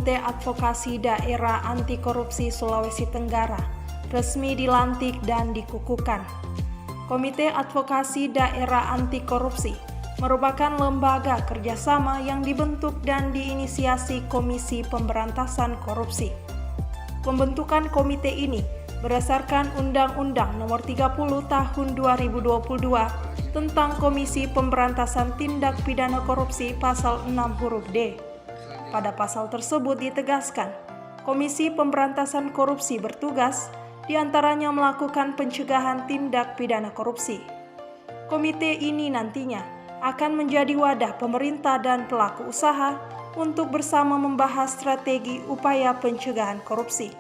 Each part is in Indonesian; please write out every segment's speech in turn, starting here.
Komite Advokasi Daerah Anti Korupsi Sulawesi Tenggara resmi dilantik dan dikukuhkan. Komite Advokasi Daerah Anti Korupsi merupakan lembaga kerjasama yang dibentuk dan diinisiasi Komisi Pemberantasan Korupsi. Pembentukan komite ini berdasarkan Undang-Undang Nomor 30 Tahun 2022 tentang Komisi Pemberantasan Tindak Pidana Korupsi Pasal 6 huruf D. Pada pasal tersebut ditegaskan, Komisi Pemberantasan Korupsi bertugas diantaranya melakukan pencegahan tindak pidana korupsi. Komite ini nantinya akan menjadi wadah pemerintah dan pelaku usaha untuk bersama membahas strategi upaya pencegahan korupsi.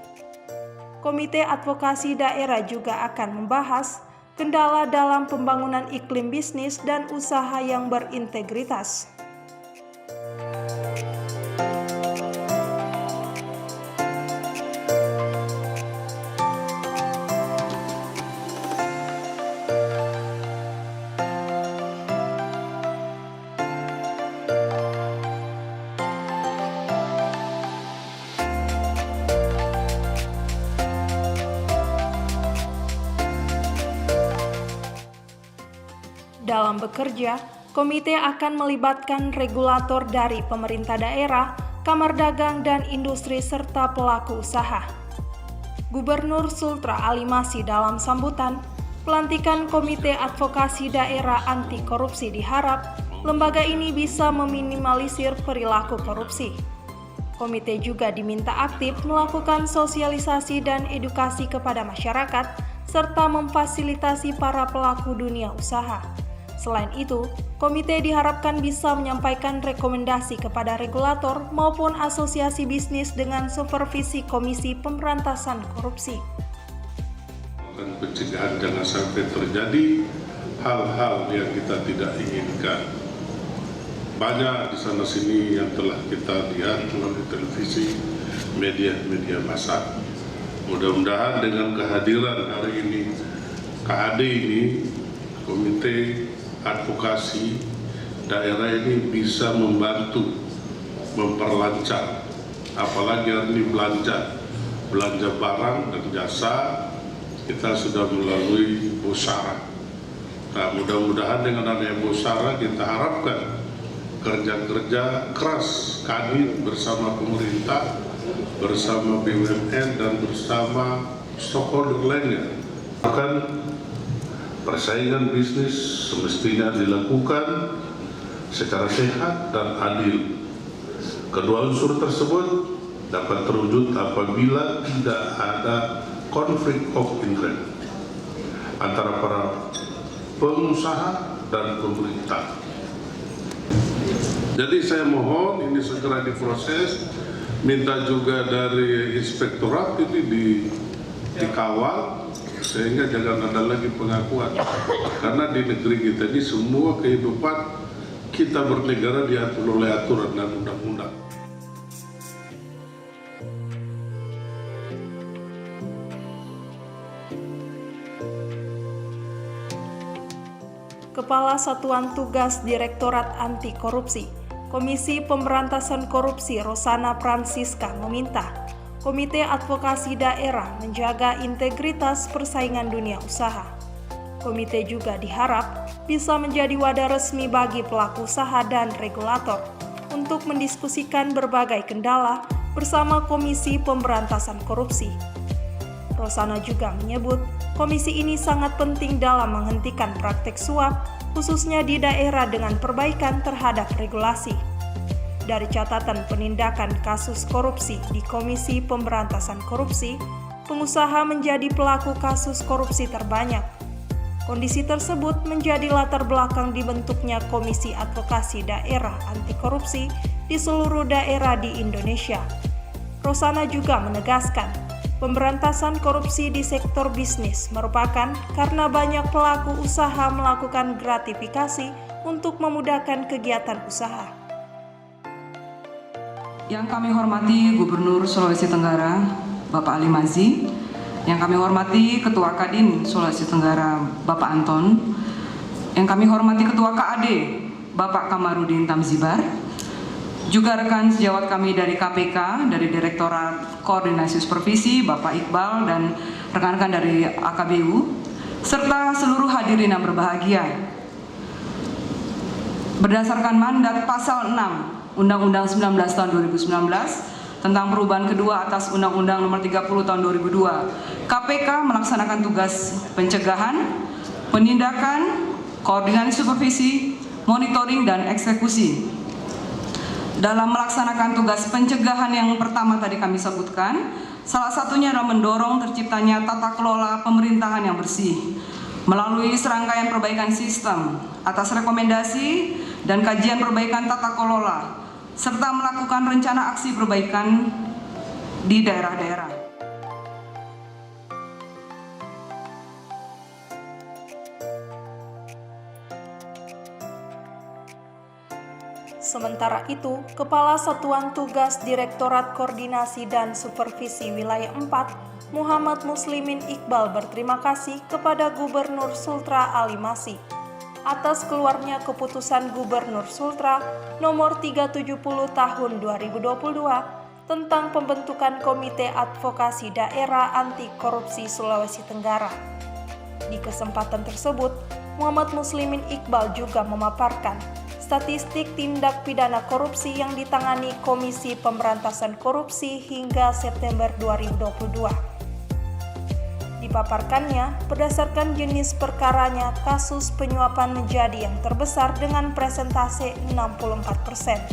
Komite Advokasi Daerah juga akan membahas kendala dalam pembangunan iklim bisnis dan usaha yang berintegritas. Dalam bekerja, komite akan melibatkan regulator dari pemerintah daerah, kamar dagang dan industri serta pelaku usaha. Gubernur Sultra Ali Masih dalam sambutan pelantikan Komite Advokasi Daerah Anti Korupsi diharap lembaga ini bisa meminimalisir perilaku korupsi. Komite juga diminta aktif melakukan sosialisasi dan edukasi kepada masyarakat serta memfasilitasi para pelaku dunia usaha. Selain itu, komite diharapkan bisa menyampaikan rekomendasi kepada regulator maupun asosiasi bisnis dengan supervisi Komisi Pemberantasan Korupsi. Dan pencegahan jangan sampai terjadi hal-hal yang kita tidak inginkan. Banyak di sana sini yang telah kita lihat melalui televisi, media massa. Mudah-mudahan dengan kehadiran hari ini, KAD ini, Komite Advokasi Daerah ini bisa membantu memperlancar, apalagi hari ini belanja barang dan jasa kita sudah melalui Bosara. Nah, mudah-mudahan dengan adanya Bosara kita harapkan kerja-kerja keras kami bersama pemerintah, bersama BUMN dan bersama stakeholder lainnya akan persaingan bisnis semestinya dilakukan secara sehat dan adil. Kedua unsur tersebut dapat terwujud apabila tidak ada konflik of interest antara para pengusaha dan pemerintah. Jadi saya mohon ini segera diproses, minta juga dari inspektorat ini dikawal sehingga jangan ada lagi pengakuan, karena di negeri kita ini semua kehidupan kita bernegara diatur oleh aturan dan undang-undang. Kepala Satuan Tugas Direktorat Anti Korupsi Komisi Pemberantasan Korupsi Rosana Francisca meminta Komite Advokasi Daerah menjaga integritas persaingan dunia usaha. Komite juga diharap bisa menjadi wadah resmi bagi pelaku usaha dan regulator untuk mendiskusikan berbagai kendala bersama Komisi Pemberantasan Korupsi. Rosana juga menyebut komisi ini sangat penting dalam menghentikan praktek suap, khususnya di daerah dengan perbaikan terhadap regulasi. Dari catatan penindakan kasus korupsi di Komisi Pemberantasan Korupsi, pengusaha menjadi pelaku kasus korupsi terbanyak. Kondisi tersebut menjadi latar belakang dibentuknya Komisi Advokasi Daerah Anti Korupsi di seluruh daerah di Indonesia. Rosana juga menegaskan, pemberantasan korupsi di sektor bisnis merupakan karena banyak pelaku usaha melakukan gratifikasi untuk memudahkan kegiatan usaha. Yang kami hormati Gubernur Sulawesi Tenggara, Bapak Ali Masih, yang kami hormati Ketua Kadin Sulawesi Tenggara, Bapak Anton, yang kami hormati Ketua KAD, Bapak Kamarudin Tamzibar, juga rekan sejawat kami dari KPK, dari Direktorat Koordinasi Supervisi, Bapak Iqbal dan rekan-rekan dari AKBU, serta seluruh hadirin yang berbahagia. Berdasarkan mandat pasal 6 Undang-Undang 19 tahun 2019 tentang perubahan kedua atas Undang-Undang Nomor 30 tahun 2002, KPK melaksanakan tugas pencegahan, penindakan, koordinasi supervisi, monitoring, dan eksekusi. Dalam melaksanakan tugas pencegahan yang pertama tadi kami sebutkan, salah satunya adalah mendorong terciptanya tata kelola pemerintahan yang bersih melalui serangkaian perbaikan sistem atas rekomendasi dan kajian perbaikan tata kelola serta melakukan rencana aksi perbaikan di daerah-daerah. Sementara itu, Kepala Satuan Tugas Direktorat Koordinasi dan Supervisi Wilayah 4, Muhammad Muslimin Iqbal berterima kasih kepada Gubernur Sultra Ali Masih atas keluarnya keputusan Gubernur Sultra nomor 370 tahun 2022 tentang pembentukan Komite Advokasi Daerah Anti Korupsi Sulawesi Tenggara. Di kesempatan tersebut, Muhammad Muslimin Iqbal juga memaparkan statistik tindak pidana korupsi yang ditangani Komisi Pemberantasan Korupsi hingga September 2022. Dipaparkannya, berdasarkan jenis perkaranya, kasus penyuapan menjadi yang terbesar dengan persentase 64%.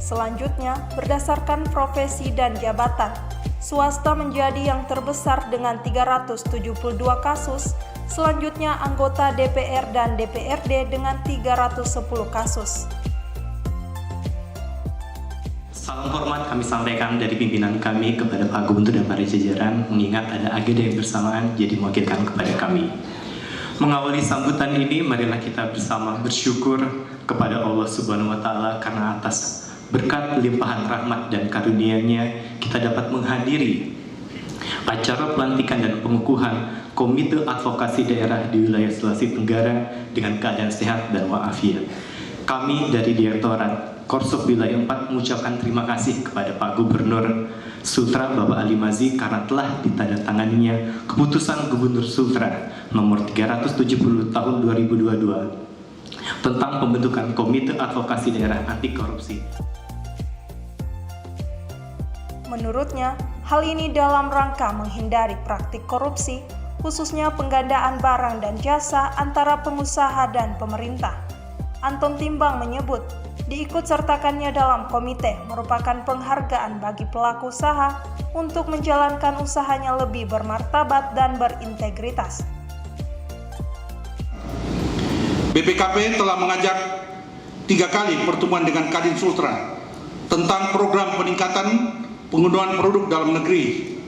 Selanjutnya, berdasarkan profesi dan jabatan, swasta menjadi yang terbesar dengan 372 kasus, selanjutnya anggota DPR dan DPRD dengan 310 kasus. Salam hormat kami sampaikan dari pimpinan kami kepada Pak Gubernur dan para jajaran, mengingat ada agenda yang bersamaan jadi mewakilkan kepada kami. Mengawali sambutan ini, marilah kita bersama bersyukur kepada Allah Subhanahu wa Ta'ala karena atas berkat limpahan rahmat dan karunia-Nya kita dapat menghadiri acara pelantikan dan pengukuhan Komite Advokasi Daerah di wilayah Sulawesi Tenggara dengan keadaan sehat dan walafiat. Kami dari Direktorat Korsop Wilayah 4 mengucapkan terima kasih kepada Pak Gubernur Sultra Bapak Ali Masih karena telah ditandatanganinya keputusan Gubernur Sultra nomor 370 tahun 2022 tentang pembentukan Komite Advokasi Daerah Anti Korupsi. Menurutnya, hal ini dalam rangka menghindari praktik korupsi, khususnya penggandaan barang dan jasa antara pengusaha dan pemerintah. Anton Timbang menyebut, diikutsertakannya dalam komite merupakan penghargaan bagi pelaku usaha untuk menjalankan usahanya lebih bermartabat dan berintegritas. BPKP telah mengajak 3 kali pertemuan dengan Kadin Sultra tentang program peningkatan penggunaan produk dalam negeri,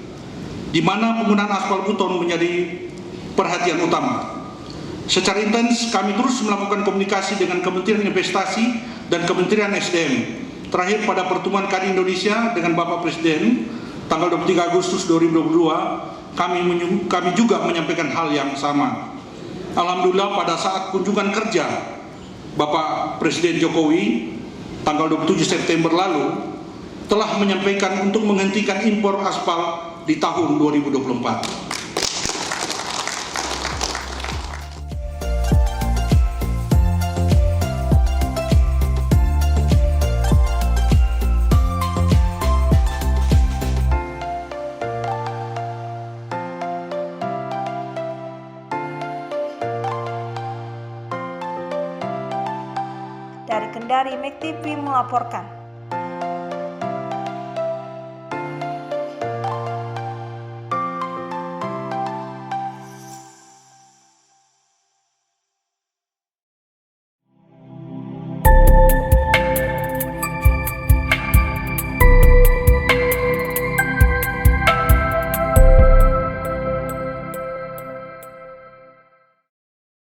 di mana penggunaan aspal beton menjadi perhatian utama. Secara intens kami terus melakukan komunikasi dengan Kementerian Investasi dan Kementerian SDM. Terakhir pada pertemuan Kadin Indonesia dengan Bapak Presiden tanggal 23 Agustus 2022, kami juga menyampaikan hal yang sama. Alhamdulillah pada saat kunjungan kerja Bapak Presiden Jokowi tanggal 27 September lalu telah menyampaikan untuk menghentikan impor aspal di tahun 2024. Dari Kendari, Mek TV melaporkan.